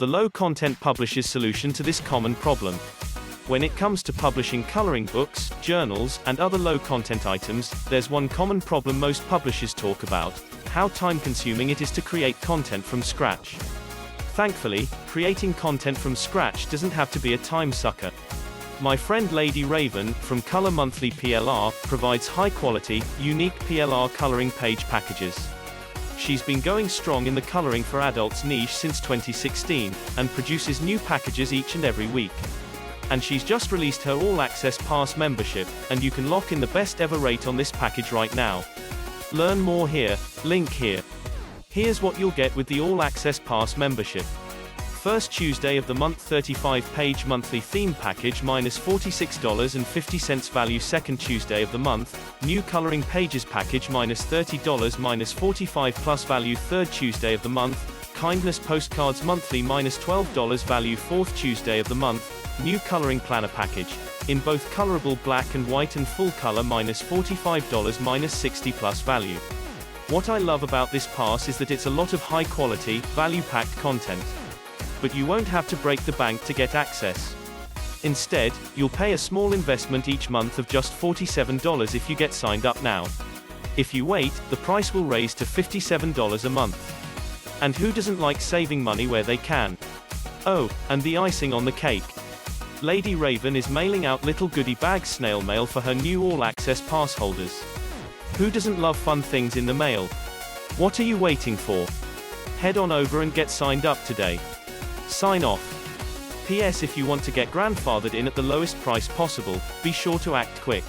the low-content publisher's solution to this common problem. When it comes to publishing coloring books, journals, and other low-content items, there's one common problem most publishers talk about: how time-consuming it is to create content from scratch. Thankfully, creating content from scratch doesn't have to be a time sucker. My friend Lady Raven, from Color Monthly PLR, provides high-quality, unique PLR coloring page packages. She's been going strong in the coloring for adults niche since 2016, and produces new packages each and every week. And she's just released her All Access Pass membership, and you can lock in the best ever rate on this package right now. Learn more here, link here. Here's what you'll get with the All Access Pass membership. First Tuesday of the month 35-page monthly theme package minus $46.50 value. Second Tuesday of the month, new coloring pages package minus $30 minus 45 plus value. Third Tuesday of the month, kindness postcards monthly minus $12 value. Fourth Tuesday of the month, new coloring planner package, in both colorable black and white and full color minus $45 minus 60 plus value. What I love about this pass is that it's a lot of high quality, value-packed content. But you won't have to break the bank to get access. Instead, you'll pay a small investment each month of just $47 if you get signed up now. If you wait, the price will raise to $57 a month. And who doesn't like saving money where they can? Oh, and the icing on the cake. Lady Raven is mailing out little goodie bags snail mail for her new All Access Pass holders. Who doesn't love fun things in the mail? What are you waiting for? Head on over and get signed up today. Sign off. P.S. If you want to get grandfathered in at the lowest price possible, be sure to act quick.